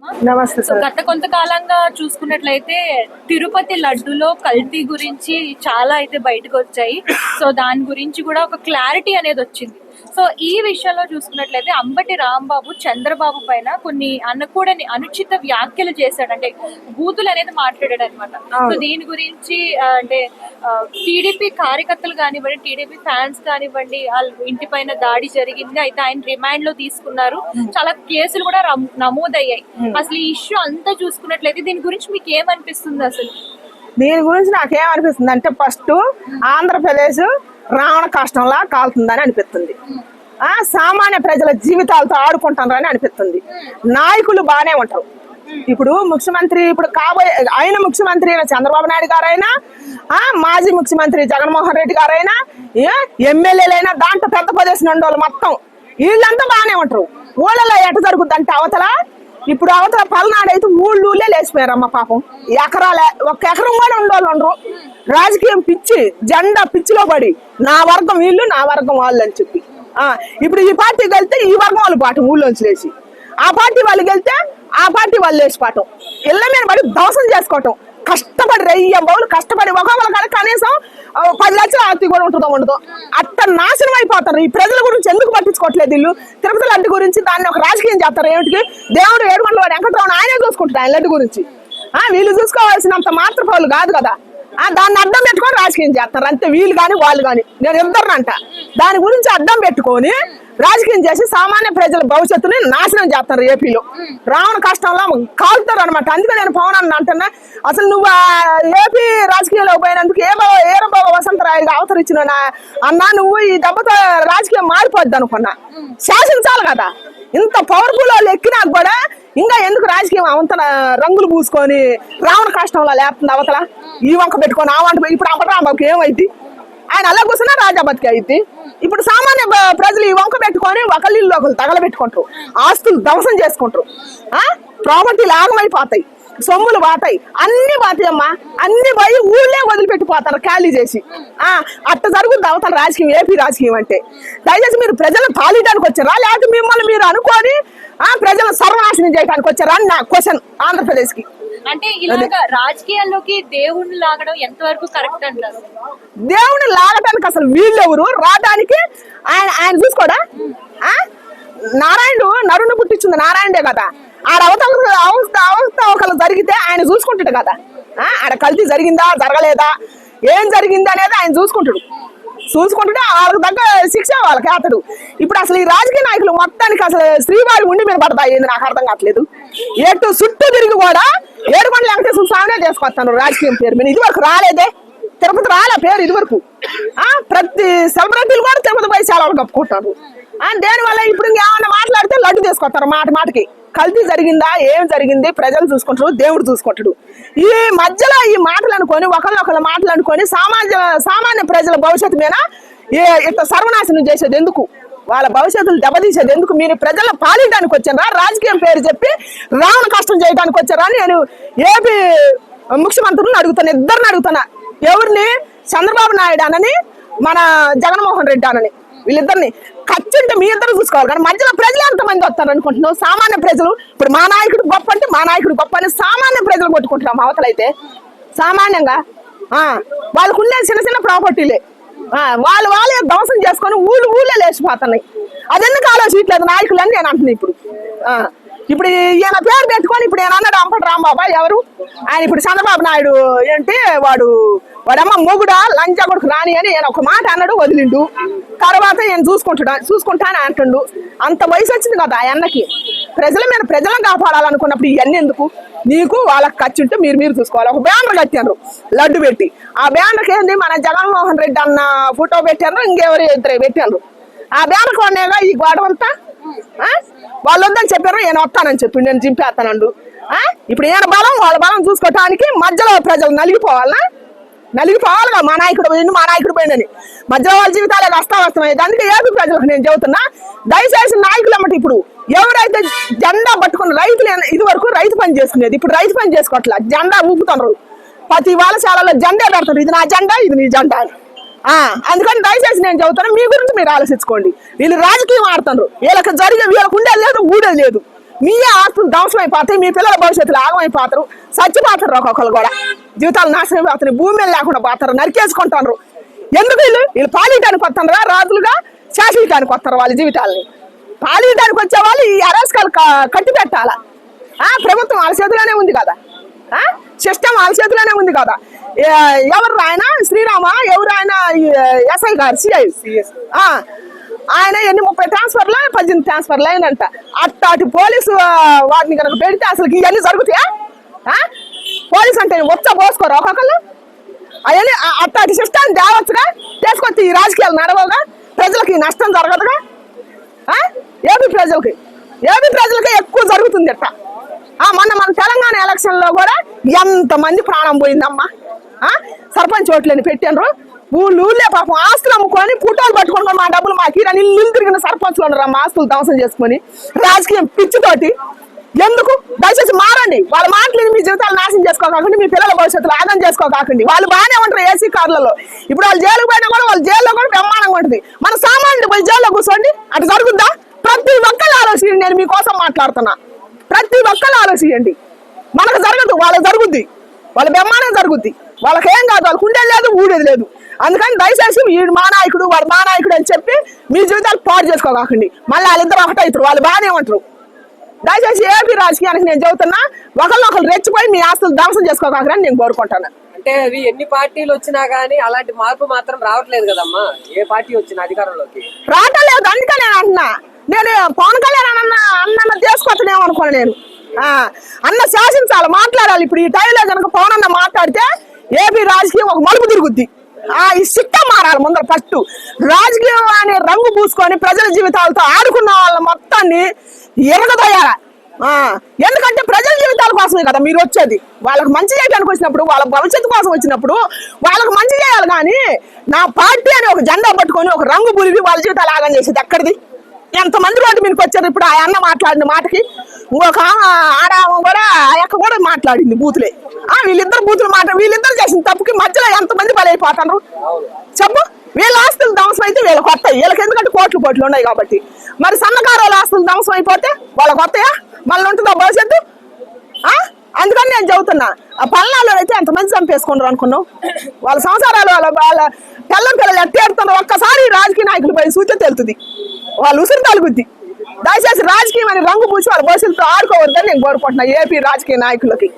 నమస్తే so sir. గత కొంతకాలంగా చూసుకున్నట్లయితే తిరుపతి లడ్డులో కల్తీ గురించి చాలా అయితే బయటకు వచ్చాయి. సో దాని గురించి కూడా ఒక క్లారిటీ అనేది వచ్చింది. సో ఈ విషయంలో చూసుకున్నట్లయితే అంబటి రాంబాబు చంద్రబాబు పైన కొన్ని అనకూడని అనుచిత వ్యాఖ్యలు చేశాడు, అంటే బూతులు అనేది మాట్లాడాడు అనమాట. సో దీని గురించి అంటే టీడీపీ కార్యకర్తలు కానివ్వండి, టీడీపీ ఫ్యాన్స్ కానివ్వండి, వాళ్ళ ఇంటి పైన దాడి జరిగింది. అయితే ఆయన రిమాండ్ లో తీసుకున్నారు. చాలా కేసులు కూడా నమోదయ్యాయి. అసలు ఈ ఇష్యూ అంతా చూసుకున్నట్లయితే దీని గురించి మీకు ఏమనిపిస్తుంది? అసలు దీని గురించి నాకేమనిపిస్తుంది అంటే ఫస్ట్ ఆంధ్రప్రదేశ్ రావణ కష్టంలా కాలుతుందని అనిపిస్తుంది. సామాన్య ప్రజల జీవితాలతో ఆడుకుంటారని అనిపిస్తుంది. నాయకులు బాగానే ఉంటారు. ఇప్పుడు ముఖ్యమంత్రి కాబోయే ఆయన ముఖ్యమంత్రి అయిన చంద్రబాబు నాయుడు గారైనా, మాజీ ముఖ్యమంత్రి జగన్మోహన్ రెడ్డి గారైనా, ఎమ్మెల్యేలైనా దాంట్లో పెద్ద ప్రదేశం ఉండేవాళ్ళు మొత్తం వీళ్ళంతా బాగానే ఉంటారు. ఊళ్ళలో ఎట జరుగుద్దంటే అవతల పల్నాడు అయితే ఊళ్ళే లేచిపోయారమ్మ పాపం. ఒక ఎకరం కూడా ఉండేవాళ్ళు ఉండరు. రాజకీయం పిచ్చి, జెండా పిచ్చిలో పడి నా వర్గం వీళ్ళు, నా వర్గం వాళ్ళు అని చెప్పి ఇప్పుడు ఈ పార్టీకి వెళ్తే ఈ వర్గం వాళ్ళు పాఠం ఊళ్ళోంచి లేచి, ఆ పార్టీ వాళ్ళకి వెళ్తే ఆ పార్టీ వాళ్ళు లేచిపోవటం, ఇళ్ళ మీద పడి దోషం చేసుకోవటం, కష్టపడి రయ్యం బౌలు కష్టపడి ఒకవేళ కానీ కనీసం 10 లక్షల ఆస్తి కూడా ఉండదో అట్ట నాశనం అయిపోతారు. ఈ ప్రజల గురించి ఎందుకు పట్టించుకోవట్లేదు వీళ్ళు? తిరుపతి లడ్డు గురించి దాన్ని ఒక రాజకీయం చేస్తారు. ఏమిటికి దేవుడు ఏడుమండల వెంకటరామన్ ఆయనే చూసుకుంటారు ఆయన లడ్డు గురించి. వీళ్ళు చూసుకోవాల్సినంత మాత్రపౌలు కాదు కదా. దాన్ని అడ్డం పెట్టుకొని రాజకీయం చేస్తారు అంతే. వీళ్ళు కానీ వాళ్ళు కానీ, నేను ఇద్దరునంట దాని గురించి అడ్డం పెట్టుకొని రాజకీయం చేసి సామాన్య ప్రజల భవిష్యత్తుని నాశనం చేస్తారు. ఏపీలో రావణ కష్టంలో కాలుతారు అనమాట. అందుకే నేను పవన్ అన్న అంటున్నా, అసలు నువ్వు ఏపీ రాజకీయాల్లో పోయినందుకు ఏరబాబ వసంతరాయుడు అవతరించిన అన్నా, నువ్వు ఈ దెబ్బతో రాజకీయం మారిపోద్ది అనుకున్నా. శాసించాలి కదా. ఇంత పవర్ఫుల్ వాళ్ళు ఎక్కినాక కూడా ఇంకా ఎందుకు రాజకీయం అవంతల రంగులు పూసుకొని రావణ కష్టంలో లేపుతుంది అవతల. ఈ వంక పెట్టుకొని ఆ వంట ఇప్పుడు అంబటరాంబాబుకి ఏమైంది? ఆయన అలా కూర్చున్నా రాజాబతికి అయింది. ఇప్పుడు సామాన్య ప్రజలు ఈ వంక పెట్టుకొని ఒకళ్ళు ఒకళ్ళు తగలబెట్టుకుంటారు, ఆస్తులు ధ్వంసం చేసుకుంటారు, ప్రాపర్టీలు ఆగమైపోతాయి, సొమ్ములు బాతాయి, అన్ని బాతాయమ్మా. అన్ని పోయి ఊళ్ళే వదిలిపెట్టిపోతారు ఖాళీ చేసి. అట్ట జరుగుద్ది అవతల రాజకీయం, ఏపీ రాజకీయం అంటే. దయచేసి మీరు ప్రజలను పాలియడానికి వచ్చారా, లేకపోతే మిమ్మల్ని మీరు అనుకొని ప్రజలను సర్వనాశనం చేయడానికి వచ్చారా అని నా క్వశ్చన్ ఆంధ్రప్రదేశ్ కి. అంటే ఇలాగా రాజకీయాల్లోకి దేవుణ్ణి లాగడం ఎంతవరకు కరెక్ట్ అంటారు? దేవుని లాగటానికి అసలు వీళ్ళెవరు రావడానికి? ఆయన చూసుకోడా? నారాయణుడు నరుని పుట్టించింది నారాయణుడే కదా. ఆడ అవస్థ ఒకళ్ళు జరిగితే ఆయన చూసుకుంటాడు కదా. ఆడ కల్తీ జరిగిందా జరగలేదా ఏం జరిగింది అనేది ఆయన చూసుకుంటాడు. వాళ్ళకి తగ్గ శిక్ష వాళ్ళకి అతడు. ఇప్పుడు అసలు ఈ రాజకీయ నాయకులు మొత్తానికి అసలు శ్రీవారి ఉండి మీద పడతాయి. నాకు అర్థం కావట్లేదు. ఎటు చుట్టూ తిరిగి కూడా ఏడుకొండల వెంకటేశ్వర స్వామినే చేసుకొస్తాను రాజకీయం పేరు మీద. ఇది వరకు రాలేదే, తిరుపతి రాలే పేరు ఇది వరకు. ప్రతి సెలబ్రిటీలు కూడా తిరుపతి పోయి సెలవులు కప్పుకుంటారు. దేనివల్ల ఇప్పుడు ఇంకేమన్నా మాట్లాడితే లడ్డు తీసుకొస్తారు. మాటకి కల్తీ జరిగిందా ఏం జరిగింది ప్రజలు చూసుకుంటారు, దేవుడు చూసుకుంటాడు. ఈ మధ్యలో ఈ మాటలు అనుకొని ఒకళ్ళొకళ్ళ మాటలు అనుకొని సామాన్య ప్రజల భవిష్యత్తు మీద ఇంత సర్వనాశనం చేసేది ఎందుకు? వాళ్ళ భవిష్యత్తులు దెబ్బతీసేది ఎందుకు? మీరు ప్రజల పాలించడానికి వచ్చారా, రాజకీయం పేరు చెప్పి రావణ కష్టం చేయడానికి వచ్చారా అని నేను ఏపీ ముఖ్యమంత్రులను అడుగుతాను. ఇద్దరిని అడుగుతున్నా. ఎవరిని? చంద్రబాబు నాయుడు అనని, మన జగన్మోహన్ రెడ్డి అనని. వీళ్ళిద్దరిని ఖచ్చితంగా మీ ఇద్దరు చూసుకోవాలి. కానీ మధ్యలో ప్రజలు ఎంతమంది వస్తారు అనుకుంటున్నావు? సామాన్య ప్రజలు ఇప్పుడు మా నాయకుడు గొప్ప అంటే మా నాయకుడు గొప్ప అని సామాన్య ప్రజలు కొట్టుకుంటున్నాం. అవతలైతే సామాన్యంగా వాళ్ళకు ఉండే చిన్న ప్రాపర్టీలే వాళ్ళే ధ్వంసం చేసుకొని ఊళ్ళే లేచిపోతున్నాయి. అదెందుకు ఆలోచించలేదు నాయకులు అని నేను అంటున్నాను. ఇప్పుడు ఈయన పేరు పెట్టుకొని ఇప్పుడు ఈయన అన్నాడు అంబటి రాంబాబు ఎవరు? ఆయన ఇప్పుడు చంద్రబాబు నాయుడు ఏంటి వాడమ్మ మొగుడా లంచా కొడుకు రాని అని ఈయన ఒక మాట అన్నాడు, వదిలిండు. తర్వాత ఈయన చూసుకుంటాను అంటుండు. అంత వయసు వచ్చింది కదా ఆయనకి. ప్రజల మీద ప్రజలను కాపాడాలనుకున్నప్పుడు ఇవన్నీ ఎందుకు? నీకు వాళ్ళకి ఖర్చు ఉంటే మీరు చూసుకోవాలి. ఒక బ్యానర్ కట్టారు లడ్డు పెట్టి. ఆ బ్యానర్కి ఏంది మన జగన్మోహన్ రెడ్డి అన్న ఫోటో పెట్టారు, ఇంకెవరు ఇద్దరు పెట్టారు. ఆ బ్యానర్ కొనేగా ఈ గొడవంతా. వాళ్ళు వద్దని చెప్పారు, ఈయన వస్తానని చెప్పి నేను చింపేస్తానండు. ఇప్పుడు ఈయన బలం వాళ్ళ బలం చూసుకోవటానికి మధ్యలో ప్రజలు నలిగిపోవాలిగా. మా నాయకుడు పోయిందని మధ్యలో వాళ్ళ జీవితాలే అస్తావస్తమయ్యేది. అందుకే ఏపీ ప్రజలకు నేను చెబుతున్నా, దయచేసి నాయకులు అన్నమాట ఇప్పుడు ఎవరైతే జెండా పట్టుకున్న రైతులు ఇది వరకు రైతు పని చేసుకునేది, ఇప్పుడు రైతు పని చేసుకోవట్లా, జెండా ఊపుతున్నారు. ప్రతి వాళ్ళశాలలో జెండా పెడతారు, ఇది నా జెండా ఇది నీ జెండా అని. అందుకని దయచేసి నేను చెబుతాను, మీ గురించి మీరు ఆలోచించుకోండి. వీళ్ళు రాజకీయం ఆడుతున్నారు. వీళ్ళకి వీళ్ళకు ఉండేది లేదు, ఊడేది లేదు. మీ ఆస్తులు ధ్వంసం అయిపోతాయి, మీ పిల్లల భవిష్యత్తులో ఆగమైపోతారు, చచ్చిపోతారు. ఒక్కొక్కరు కూడా జీవితాలు నాశనం అయిపోతాయి, భూమి మీద లేకుండా పోతారు, నరికేసుకుంటారు. ఎందుకు వీళ్ళు పాలియటానికి వస్తారా, రాజులుగా శాసించడానికి వస్తారు వాళ్ళ జీవితాలని. పాలియటానికి వచ్చే వాళ్ళు ఈ అరాచకాలు కట్టి పెట్టాలా? ప్రభుత్వం వాళ్ళ చేతిలోనే ఉంది కదా, సిస్టమ్ వాళ్ళ చేతిలోనే ఉంది కదా. ఎవరు ఆయన శ్రీరామ, ఎవరు ఆయన ఎస్ఐ గారు సిఐ, ఆయన ఎన్ని 30 ట్రాన్స్ఫర్లు 18 ట్రాన్స్ఫర్లు అయినంట. అట్టాటి పోలీసు వాటిని కనుక పెడితే అసలు ఇవన్నీ జరుగుతాయా? పోలీసు అంటే పోసుకోరు ఒక్కొక్కరు. అవన్నీ అట్టాటి సిస్టమ్ తేవచ్చుగా, తీసుకొచ్చి ఈ రాజకీయాలు నడవగా, ప్రజలకి నష్టం జరగదుగా. ఏపీ ప్రజలకి ఎక్కువ జరుగుతుంది అట్ట. మన తెలంగాణ ఎలక్షన్ లో కూడా ఎంతమంది ప్రాణం పోయిందమ్మా. సర్పంచ్ ఓట్లని పెట్టినరు, ఊళ్ళే పాపం ఆస్తులు అమ్ముకొని పుట్టోలు పట్టుకొని మా డబ్బులు మాకు ఇల్లు తిరిగిన సర్పంచ్లు ఉండరు మా ఆస్తులు ధ్వంసం చేసుకొని రాజకీయం పిచ్చితోటి. ఎందుకు? దయచేసి మారండి. వాళ్ళ మాటలు మీ జీవితాలు నాశనం చేసుకోకండి, మీ పిల్లల భవిష్యత్తులో ఆదం చేసుకోకండి. వాళ్ళు బాగానే ఉంటారు ఏసీ కార్లలో. ఇప్పుడు వాళ్ళు జైలుకు పోయినా కూడా వాళ్ళ జైల్లో కూడా బ్రహ్మాండంగా ఉంటుంది. మన సామాన్యుడు పోయి జైల్లో కూర్చోండి, అటు జరుగుద్దా? ప్రతి ఒక్కరు ఆలోచించండి. నేను మీకోసం మాట్లాడుతున్నా. ప్రతి ఒక్కరు ఆలోచించండి. మనకు జరగదు, వాళ్ళకి జరుగుద్ది. వాళ్ళ బ్రహ్మాండం జరుగుద్ది. వాళ్ళకి ఏం కాదు, వాళ్ళకు ఉండేది లేదు, ఊడేది లేదు. అందుకని దయచేసి వీడు మా నాయకుడు, వాడు మా నాయకుడు అని చెప్పి మీ జీవితాలు పాడు చేసుకోకండి. మళ్ళీ వాళ్ళిద్దరు ఒకటవుతారు, వాళ్ళు బాగానే ఉంటారు. దయచేసి ఏపీ రాజకీయానికి నేను చెబుతున్నా, ఒకళ్ళు రెచ్చిపోయి మీ ఆస్తులు ధ్వంసం చేసుకోకండి నేను కోరుకుంటాను. అంటే అవి ఎన్ని పార్టీలు వచ్చినా గానీ అలాంటి మార్పు మాత్రం రావట్లేదు కదమ్మా. ఏ పార్టీ వచ్చినా అధికారంలోకి రావటం లేదు. అందుకని నేను అంటున్నా, నేను పవన్ కళ్యాణ్ అన్న తీసుకొస్తానేమో అనుకోను. నేను అన్న శాసించాలి, మాట్లాడాలి. ఇప్పుడు ఈ టైంలో కనుక పవన్ అన్న మాట్లాడితే ఏపీ రాజకీయం ఒక మలుపు తిరుగుద్ది. ఈ సిస్టం మారాలి ముందర. ఫస్ట్ రాజకీయం అనే రంగు పూసుకొని ప్రజల జీవితాలతో ఆడుకున్న వాళ్ళ మొత్తాన్ని ఎరగదోయాల. ఎందుకంటే ప్రజల జీవితాల కోసమే కదా మీరు వచ్చేది. వాళ్ళకి మంచి చేయడానికి వచ్చినప్పుడు, వాళ్ళ భవిష్యత్తు కోసం వచ్చినప్పుడు వాళ్ళకి మంచి చేయాలి. కానీ నా పార్టీ అని ఒక జెండా పట్టుకొని ఒక రంగు పులిగి వాళ్ళ జీవితాలు ఆగం చేసేది ఎక్కడిది? ఎంతమంది రోడ్డు మీదకి వచ్చారు. ఇప్పుడు ఆ అన్న మాట్లాడిన మాటకి ఇంకొక ఆడామ కూడా, ఆ యొక్క కూడా మాట్లాడింది బూతులే. వీళ్ళిద్దరు బూతులు వీళ్ళిద్దరు చేసిన తప్పుకి మధ్యలో ఎంతమంది బలైపోతారు చెప్పు? వీళ్ళ ఆస్తులు ధ్వంసం అయితే వీళ్ళకి వస్తాయి. వీళ్ళకి ఎందుకంటే కోట్లు ఉన్నాయి కాబట్టి. మరి సన్నకారు వాళ్ళ ఆస్తులు ధ్వంసం అయిపోతే వాళ్ళకి వస్తాయా? మళ్ళీ ఉంటుందా భవిష్యత్తు? అందుకని నేను చెబుతున్నా, ఆ పల్నాల్లో అయితే ఎంతమంది చంపేసుకున్నారు అనుకున్నావు? వాళ్ళ సంసారాలు వాళ్ళ పిల్లలు ఎట్టేడుతున్నారు. ఒక్కసారి రాజకీయ నాయకులు పోయి సూచన తెలుతుంది, వాళ్ళు ఉసిరి తలుగుద్ది. దయచేసి రాజకీయం అని రంగు పూసి వాళ్ళ భవిష్యత్తుతో ఆడుకోవద్దని నేను కోరుకుంటున్నా ఏపీ రాజకీయ నాయకులకి.